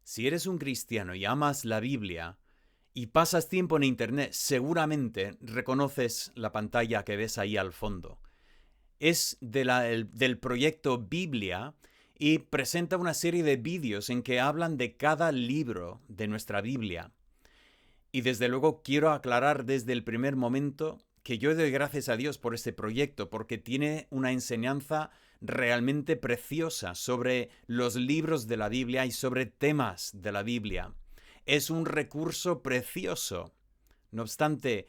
Si eres un cristiano y amas la Biblia y pasas tiempo en Internet, seguramente reconoces la pantalla que ves ahí al fondo. Es del proyecto Biblia y presenta una serie de vídeos en que hablan de cada libro de nuestra Biblia. Y desde luego quiero aclarar desde el primer momento que yo doy gracias a Dios por este proyecto, porque tiene una enseñanza realmente preciosa sobre los libros de la Biblia y sobre temas de la Biblia. Es un recurso precioso. No obstante,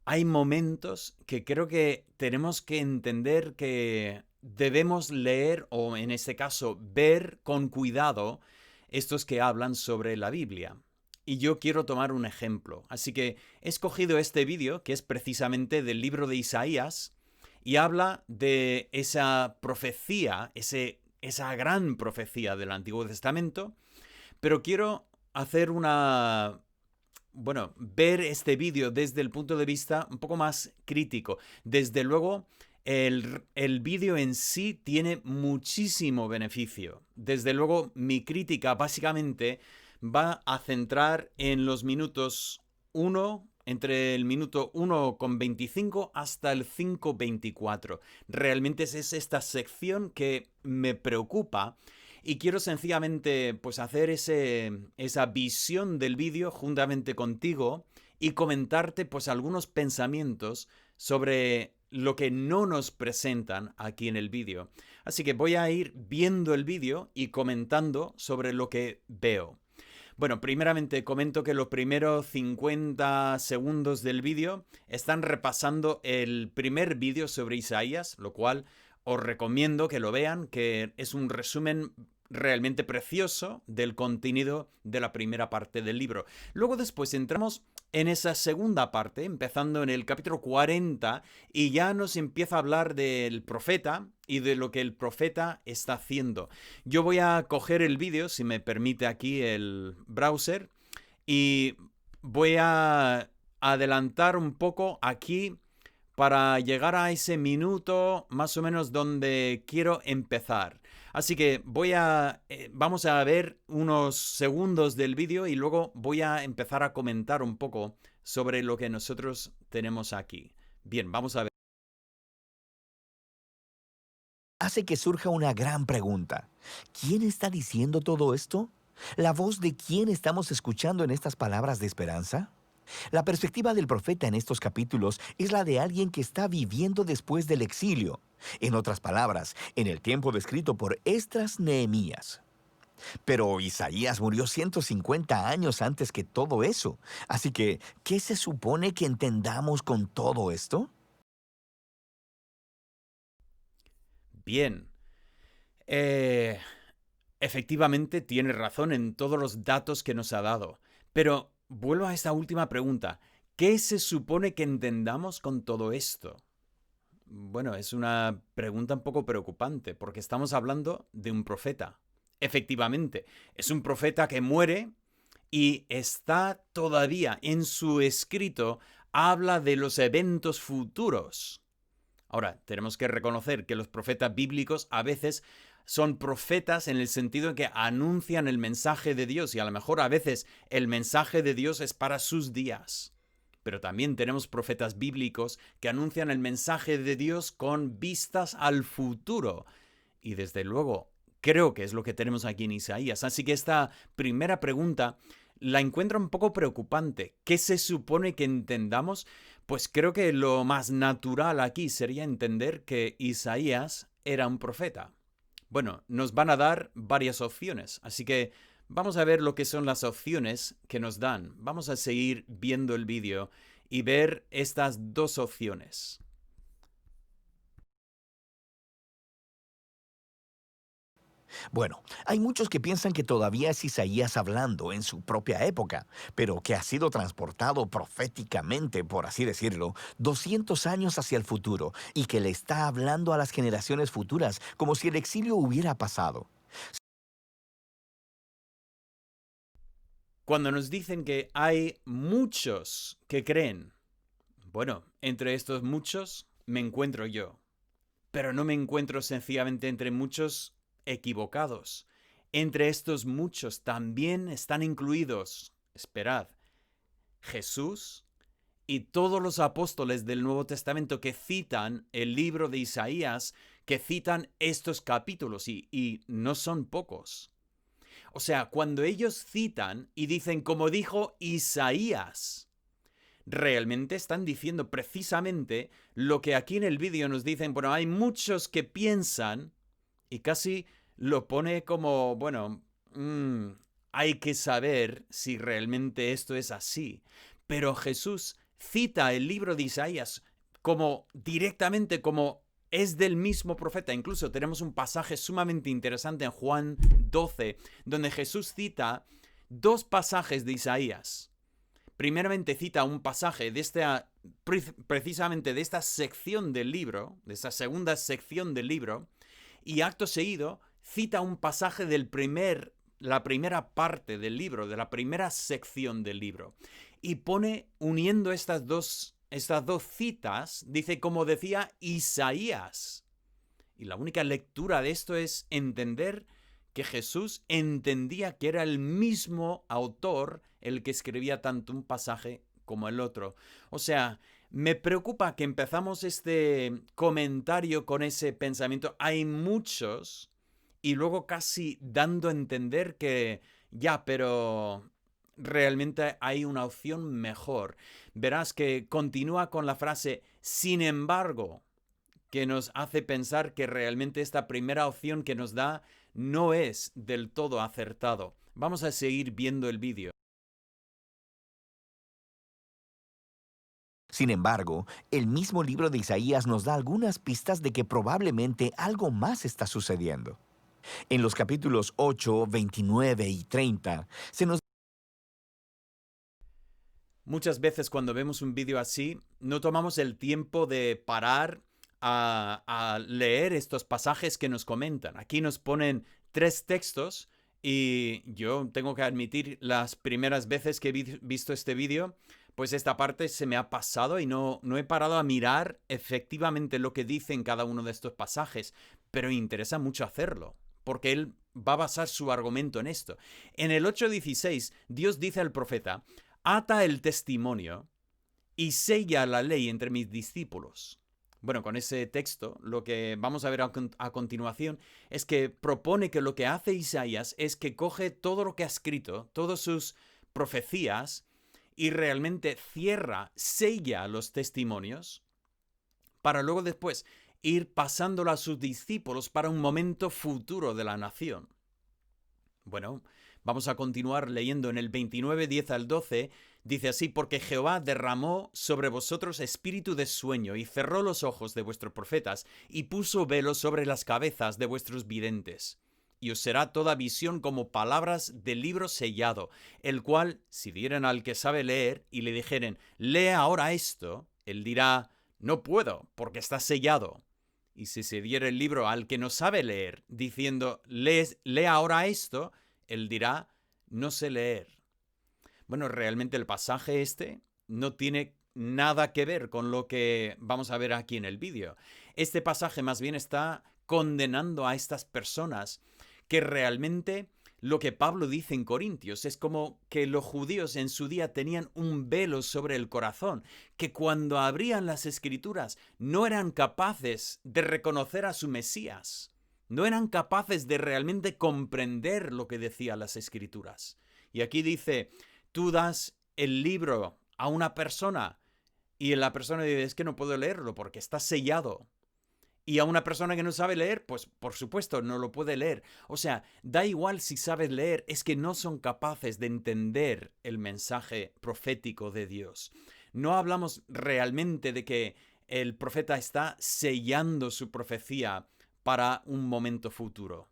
hay momentos que creo que tenemos que entender que debemos leer, o en este caso, ver con cuidado estos que hablan sobre la Biblia. Y yo quiero tomar un ejemplo. Así que he escogido este vídeo, que es precisamente del libro de Isaías, y habla de esa profecía, esa gran profecía del Antiguo Testamento, pero quiero hacer ver este vídeo desde el punto de vista un poco más crítico. Desde luego, el vídeo en sí tiene muchísimo beneficio. Desde luego, mi crítica básicamente va a centrar en los minutos 1, entre el minuto 1,25 hasta el 5,24. Realmente es esta sección que me preocupa y quiero sencillamente pues hacer esa visión del vídeo juntamente contigo y comentarte pues algunos pensamientos sobre lo que no nos presentan aquí en el vídeo. Así que voy a ir viendo el vídeo y comentando sobre lo que veo. Bueno, primeramente comento que los primeros 50 segundos del vídeo están repasando el primer vídeo sobre Isaías, lo cual os recomiendo que lo vean, que es un resumen realmente precioso del contenido de la primera parte del libro. Luego después entramos en esa segunda parte, empezando en el capítulo 40, y ya nos empieza a hablar del profeta y de lo que el profeta está haciendo. Yo voy a coger el vídeo, si me permite aquí el browser, y voy a adelantar un poco aquí para llegar a ese minuto más o menos donde quiero empezar. Así que vamos a ver unos segundos del vídeo y luego voy a empezar a comentar un poco sobre lo que nosotros tenemos aquí. Bien, vamos a ver. Hace que surja una gran pregunta. ¿Quién está diciendo todo esto? ¿La voz de quién estamos escuchando en estas palabras de esperanza? La perspectiva del profeta en estos capítulos es la de alguien que está viviendo después del exilio. En otras palabras, en el tiempo descrito por Esdras Nehemías. Pero Isaías murió 150 años antes que todo eso. Así que, ¿qué se supone que entendamos con todo esto? Bien. Eh, Efectivamente tiene razón en todos los datos que nos ha dado. Pero vuelvo a esta última pregunta. ¿Qué se supone que entendamos con todo esto? Bueno, es una pregunta un poco preocupante, porque estamos hablando de un profeta. Efectivamente, es un profeta que muere y está todavía en su escrito, habla de los eventos futuros. Ahora, tenemos que reconocer que los profetas bíblicos a veces son profetas en el sentido en que anuncian el mensaje de Dios y a lo mejor a veces el mensaje de Dios es para sus días. Pero también tenemos profetas bíblicos que anuncian el mensaje de Dios con vistas al futuro. Y desde luego, creo que es lo que tenemos aquí en Isaías. Así que esta primera pregunta la encuentro un poco preocupante. ¿Qué se supone que entendamos? Pues creo que lo más natural aquí sería entender que Isaías era un profeta. Bueno, nos van a dar varias opciones, así que vamos a ver lo que son las opciones que nos dan. Vamos a seguir viendo el vídeo y ver estas dos opciones. Bueno, hay muchos que piensan que todavía es Isaías hablando en su propia época, pero que ha sido transportado proféticamente, por así decirlo, 200 años hacia el futuro y que le está hablando a las generaciones futuras como si el exilio hubiera pasado. Cuando nos dicen que hay muchos que creen, bueno, entre estos muchos me encuentro yo, pero no me encuentro sencillamente entre muchos equivocados. Entre estos muchos también están incluidos, esperad, Jesús y todos los apóstoles del Nuevo Testamento que citan el libro de Isaías, que citan estos capítulos, y no son pocos. O sea, cuando ellos citan y dicen como dijo Isaías, realmente están diciendo precisamente lo que aquí en el vídeo nos dicen. Bueno, hay muchos que piensan, y casi lo pone como, bueno, hay que saber si realmente esto es así. Pero Jesús cita el libro de Isaías como directamente, como es del mismo profeta. Incluso tenemos un pasaje sumamente interesante en Juan 12, donde Jesús cita dos pasajes de Isaías. Primeramente cita un pasaje de precisamente de esta sección del libro, de esta segunda sección del libro, y acto seguido cita un pasaje la primera parte del libro, de la primera sección del libro. Y pone, uniendo estas dos citas, dice, como decía Isaías. Y la única lectura de esto es entender que Jesús entendía que era el mismo autor el que escribía tanto un pasaje como el otro. O sea, me preocupa que empezamos este comentario con ese pensamiento. Hay muchos, y luego casi dando a entender que ya, pero realmente hay una opción mejor. Verás que continúa con la frase, sin embargo, que nos hace pensar que realmente esta primera opción que nos da no es del todo acertado. Vamos a seguir viendo el vídeo. Sin embargo, el mismo libro de Isaías nos da algunas pistas de que probablemente algo más está sucediendo. En los capítulos 8, 29 y 30, se nos Muchas veces cuando vemos un vídeo así, no tomamos el tiempo de parar a leer estos pasajes que nos comentan. Aquí nos ponen 3 textos y yo tengo que admitir, las primeras veces que he visto este vídeo, pues esta parte se me ha pasado y no he parado a mirar efectivamente lo que dice en cada uno de estos pasajes, pero interesa mucho hacerlo, porque él va a basar su argumento en esto. En el 8:16, Dios dice al profeta, ata el testimonio y sella la ley entre mis discípulos. Bueno, con ese texto, lo que vamos a ver a continuación es que propone que lo que hace Isaías es que coge todo lo que ha escrito, todas sus profecías, y realmente cierra, sella los testimonios, para luego después ir pasándolo a sus discípulos para un momento futuro de la nación. Bueno, vamos a continuar leyendo en el 29, 10 al 12. Dice así, porque Jehová derramó sobre vosotros espíritu de sueño y cerró los ojos de vuestros profetas y puso velo sobre las cabezas de vuestros videntes. Y os será toda visión como palabras del libro sellado, el cual, si dieran al que sabe leer y le dijeren, lea ahora esto, él dirá, no puedo, porque está sellado. Y si se diera el libro al que no sabe leer, diciendo, lee ahora esto, él dirá, no sé leer. Bueno, realmente el pasaje este no tiene nada que ver con lo que vamos a ver aquí en el vídeo. Este pasaje más bien está condenando a estas personas que realmente lo que Pablo dice en Corintios es como que los judíos en su día tenían un velo sobre el corazón, que cuando abrían las escrituras no eran capaces de reconocer a su Mesías, no eran capaces de realmente comprender lo que decían las escrituras. Y aquí dice, tú das el libro a una persona y la persona dice, es que no puedo leerlo porque está sellado. Y a una persona que no sabe leer, pues por supuesto no lo puede leer. O sea, da igual si sabes leer, es que no son capaces de entender el mensaje profético de Dios. No hablamos realmente de que el profeta está sellando su profecía para un momento futuro.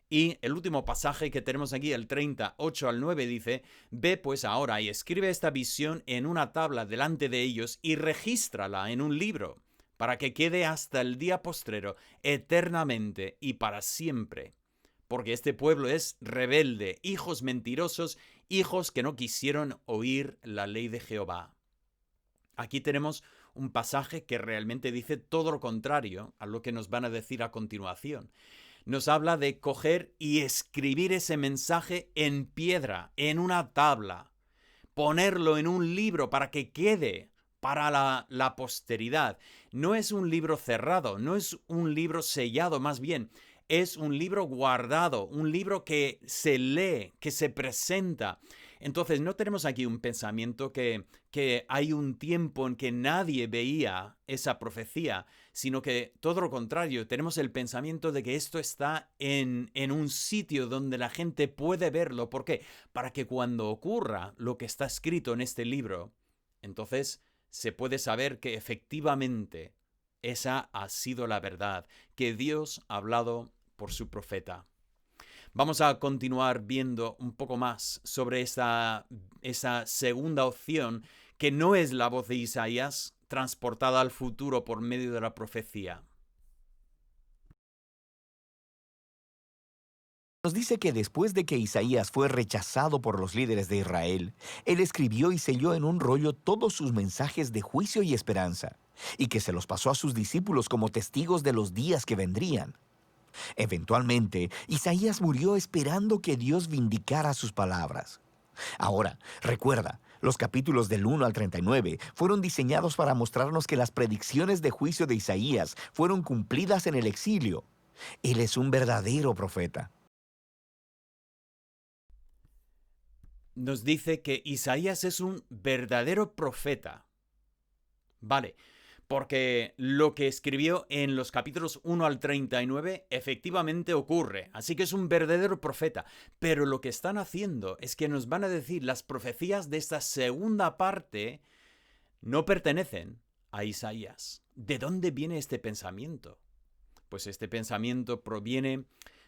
Y el último pasaje que tenemos aquí, el 38 al 9, dice, ve pues ahora y escribe esta visión en una tabla delante de ellos y regístrala en un libro, para que quede hasta el día postrero, eternamente y para siempre. Porque este pueblo es rebelde, hijos mentirosos, hijos que no quisieron oír la ley de Jehová. Aquí tenemos un pasaje que realmente dice todo lo contrario a lo que nos van a decir a continuación. nos habla de coger y escribir ese mensaje en piedra, en una tabla, ponerlo en un libro para que quede para la posteridad. No es un libro cerrado, no es un libro sellado, más bien es un libro guardado, un libro que se lee, que se presenta. Entonces no tenemos aquí un pensamiento que hay un tiempo en que nadie veía esa profecía, sino que todo lo contrario, tenemos el pensamiento de que esto está en un sitio donde la gente puede verlo. ¿Por qué? Para que cuando ocurra lo que está escrito en este libro, entonces se puede saber que efectivamente esa ha sido la verdad, que Dios ha hablado por su profeta. Vamos a continuar viendo un poco más sobre esa segunda opción, que no es la voz de Isaías transportada al futuro por medio de la profecía. Nos dice que después de que Isaías fue rechazado por los líderes de Israel, él escribió y selló en un rollo todos sus mensajes de juicio y esperanza, y que se los pasó a sus discípulos como testigos de los días que vendrían. Eventualmente, Isaías murió esperando que Dios vindicara sus palabras. Ahora, recuerda, los capítulos del 1 al 39 fueron diseñados para mostrarnos que las predicciones de juicio de Isaías fueron cumplidas en el exilio. Él es un verdadero profeta. Nos dice que Isaías es un verdadero profeta. Vale, porque lo que escribió en los capítulos 1 al 39 efectivamente ocurre, así que es un verdadero profeta. Pero lo que están haciendo es que nos van a decir las profecías de esta segunda parte no pertenecen a Isaías. ¿De dónde viene este pensamiento? Pues este pensamiento proviene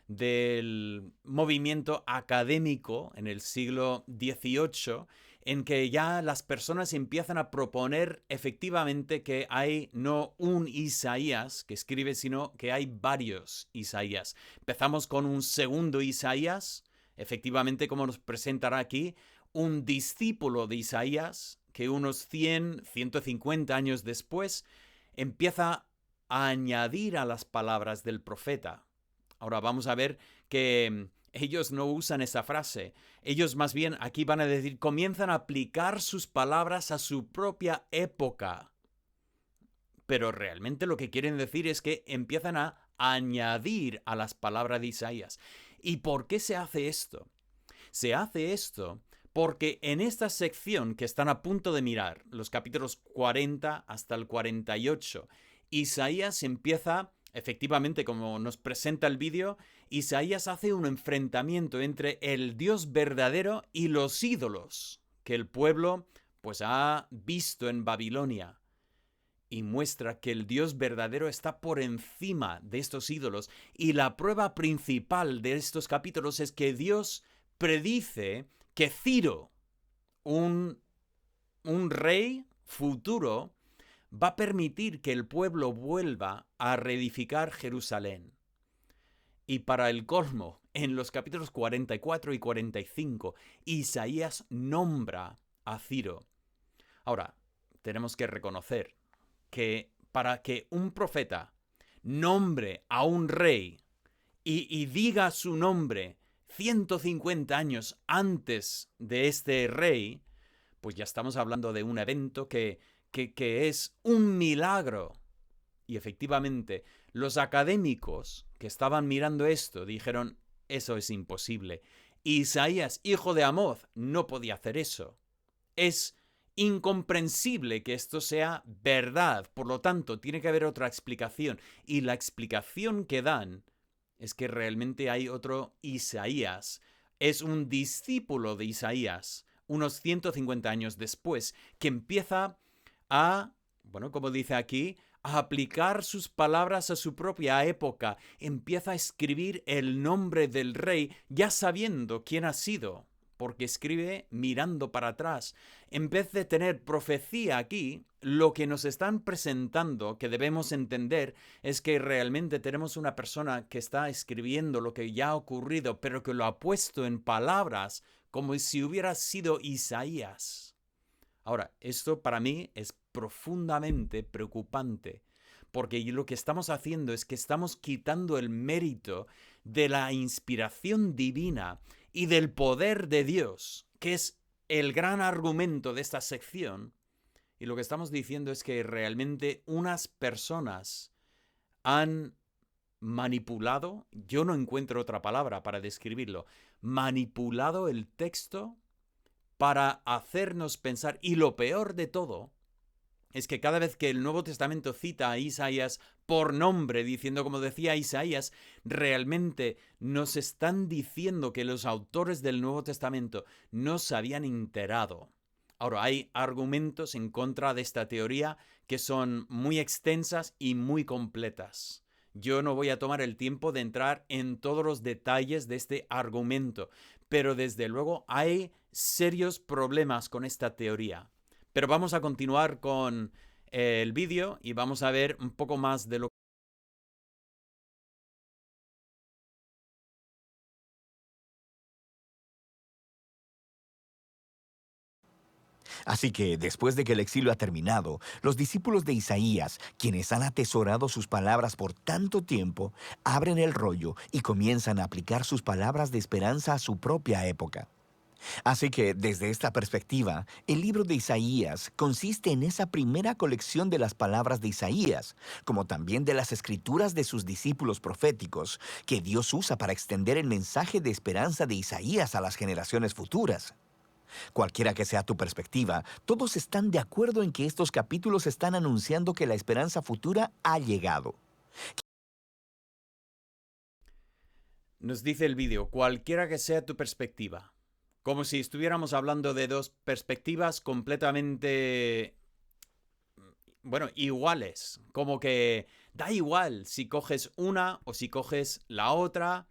del movimiento académico en el siglo XVIII, en que ya las personas empiezan a proponer efectivamente que hay no un Isaías que escribe, sino que hay varios Isaías. Empezamos con un segundo Isaías, efectivamente como nos presentará aquí, un discípulo de Isaías que unos 100, 150 años después empieza a añadir a las palabras del profeta. Ahora vamos a ver que ellos no usan esa frase. Ellos más bien aquí van a decir, comienzan a aplicar sus palabras a su propia época. Pero realmente lo que quieren decir es que empiezan a añadir a las palabras de Isaías. ¿Y por qué se hace esto? Se hace esto porque en esta sección que están a punto de mirar, los capítulos 40 hasta el 48, Isaías empieza, efectivamente, como nos presenta el vídeo, Isaías hace un enfrentamiento entre el Dios verdadero y los ídolos que el pueblo pues ha visto en Babilonia. Y muestra que el Dios verdadero está por encima de estos ídolos. Y la prueba principal de estos capítulos es que Dios predice que Ciro, un rey futuro, va a permitir que el pueblo vuelva a reedificar Jerusalén. Y para el colmo, en los capítulos 44 y 45, Isaías nombra a Ciro. Ahora, tenemos que reconocer que para que un profeta nombre a un rey y diga su nombre 150 años antes de este rey, pues ya estamos hablando de un evento que es un milagro. Y efectivamente, los académicos que estaban mirando esto dijeron, eso es imposible. Isaías, hijo de Amoz, no podía hacer eso. Es incomprensible que esto sea verdad. Por lo tanto, tiene que haber otra explicación. Y la explicación que dan es que realmente hay otro Isaías. Es un discípulo de Isaías, unos 150 años después, que empieza a, bueno, como dice aquí, a aplicar sus palabras a su propia época. Empieza a escribir el nombre del rey ya sabiendo quién ha sido, porque escribe mirando para atrás. En vez de tener profecía aquí, lo que nos están presentando, que debemos entender, es que realmente tenemos una persona que está escribiendo lo que ya ha ocurrido, pero que lo ha puesto en palabras como si hubiera sido Isaías. Ahora, esto para mí es profundamente preocupante, porque lo que estamos haciendo es que estamos quitando el mérito de la inspiración divina y del poder de Dios, que es el gran argumento de esta sección. Y lo que estamos diciendo es que realmente unas personas han manipulado, yo no encuentro otra palabra para describirlo, manipulado el texto para hacernos pensar. Y lo peor de todo es que cada vez que el Nuevo Testamento cita a Isaías por nombre, diciendo, como decía Isaías, realmente nos están diciendo que los autores del Nuevo Testamento no se habían enterado. Ahora, hay argumentos en contra de esta teoría que son muy extensas y muy completas. Yo no voy a tomar el tiempo de entrar en todos los detalles de este argumento, pero desde luego hay serios problemas con esta teoría. Pero vamos a continuar con el vídeo y vamos a ver un poco más de lo que... Así que, después de que el exilio ha terminado, los discípulos de Isaías, quienes han atesorado sus palabras por tanto tiempo, abren el rollo y comienzan a aplicar sus palabras de esperanza a su propia época. Así que, desde esta perspectiva, el libro de Isaías consiste en esa primera colección de las palabras de Isaías, como también de las escrituras de sus discípulos proféticos, que Dios usa para extender el mensaje de esperanza de Isaías a las generaciones futuras. Cualquiera que sea tu perspectiva, todos están de acuerdo en que estos capítulos están anunciando que la esperanza futura ha llegado. Nos dice el vídeo, cualquiera que sea tu perspectiva. Como si estuviéramos hablando de dos perspectivas completamente, bueno, iguales. Como que da igual si coges una o si coges la otra.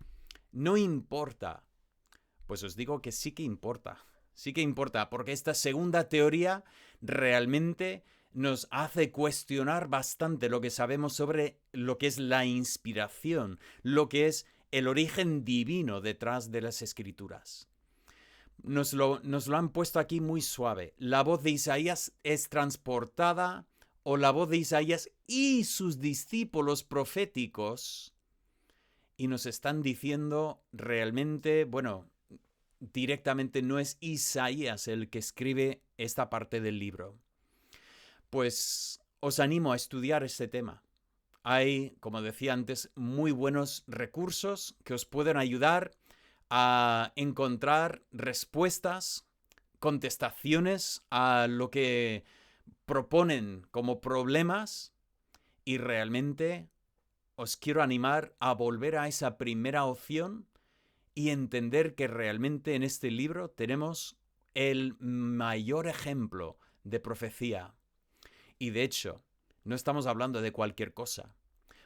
No importa. Pues os digo que sí que importa. Sí que importa, porque esta segunda teoría realmente nos hace cuestionar bastante lo que sabemos sobre lo que es la inspiración, lo que es el origen divino detrás de las escrituras. Nos lo han puesto aquí muy suave. La voz de Isaías es transportada, o la voz de Isaías y sus discípulos proféticos, y nos están diciendo realmente, bueno, directamente no es Isaías el que escribe esta parte del libro. Pues os animo a estudiar este tema. Hay, como decía antes, muy buenos recursos que os pueden ayudar a encontrar respuestas, contestaciones a lo que proponen como problemas, y realmente os quiero animar a volver a esa primera opción y entender que realmente en este libro tenemos el mayor ejemplo de profecía. Y de hecho, no estamos hablando de cualquier cosa.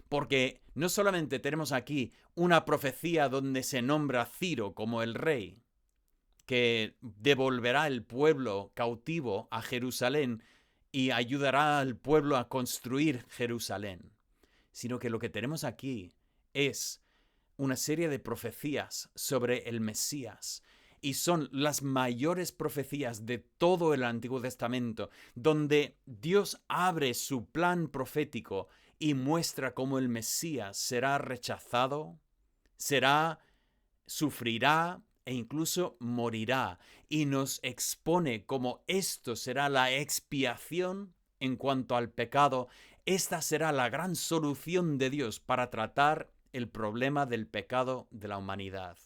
Porque no solamente tenemos aquí una profecía donde se nombra a Ciro como el rey, que devolverá el pueblo cautivo a Jerusalén y ayudará al pueblo a construir Jerusalén, sino que lo que tenemos aquí es una serie de profecías sobre el Mesías. Y son las mayores profecías de todo el Antiguo Testamento, donde Dios abre su plan profético y muestra cómo el Mesías será rechazado, sufrirá e incluso morirá. Y nos expone cómo esto será la expiación en cuanto al pecado. Esta será la gran solución de Dios para tratar el problema del pecado de la humanidad.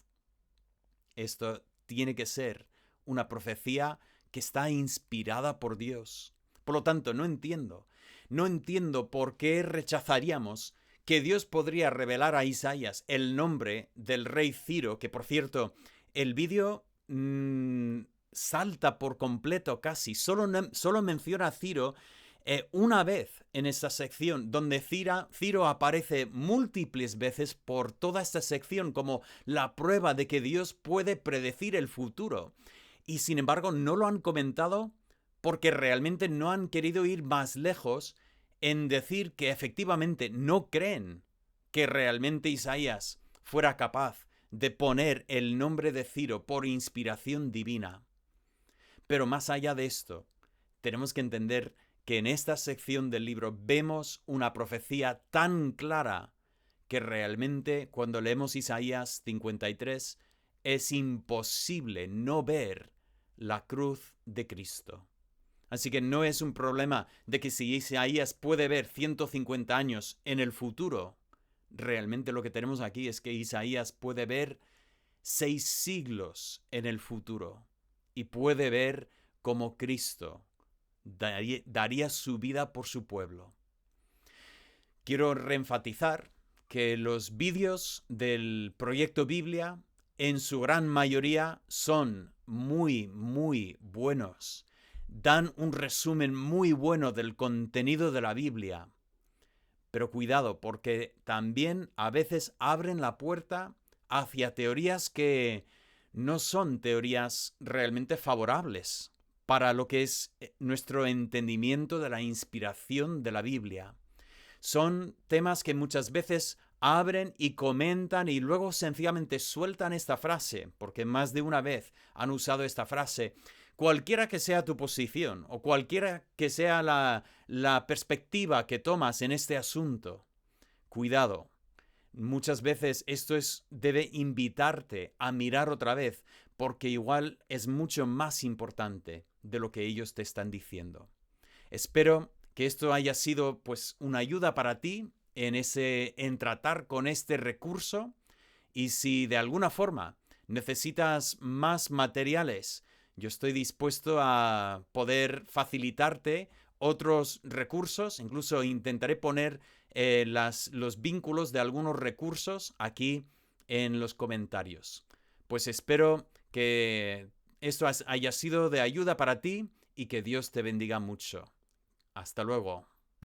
Esto tiene que ser una profecía que está inspirada por Dios. Por lo tanto, no entiendo por qué rechazaríamos que Dios podría revelar a Isaías el nombre del rey Ciro, que por cierto, el vídeo salta por completo casi, solo menciona a Ciro una vez en esta sección, donde Ciro aparece múltiples veces por toda esta sección como la prueba de que Dios puede predecir el futuro. Y sin embargo no lo han comentado porque realmente no han querido ir más lejos en decir que efectivamente no creen que realmente Isaías fuera capaz de poner el nombre de Ciro por inspiración divina. Pero más allá de esto, tenemos que entender que en esta sección del libro vemos una profecía tan clara que realmente cuando leemos Isaías 53 es imposible no ver la cruz de Cristo. Así que no es un problema de que si Isaías puede ver 150 años en el futuro. Realmente lo que tenemos aquí es que Isaías puede ver 6 siglos en el futuro y puede ver cómo Cristo daría su vida por su pueblo. Quiero reenfatizar que los vídeos del Proyecto Biblia en su gran mayoría son muy, muy buenos. Dan un resumen muy bueno del contenido de la Biblia. Pero cuidado, porque también a veces abren la puerta hacia teorías que no son teorías realmente favorables para lo que es nuestro entendimiento de la inspiración de la Biblia. Son temas que muchas veces abren y comentan y luego sencillamente sueltan esta frase, porque más de una vez han usado esta frase. Cualquiera que sea tu posición o cualquiera que sea la perspectiva que tomas en este asunto, cuidado. Muchas veces esto debe invitarte a mirar otra vez, porque igual es mucho más importante de lo que ellos te están diciendo. Espero que esto haya sido pues una ayuda para ti en tratar con este recurso, y si de alguna forma necesitas más materiales, yo estoy dispuesto a poder facilitarte otros recursos. Incluso intentaré poner los vínculos de algunos recursos aquí en los comentarios. Pues espero que esto haya sido de ayuda para ti y que Dios te bendiga mucho. Hasta luego.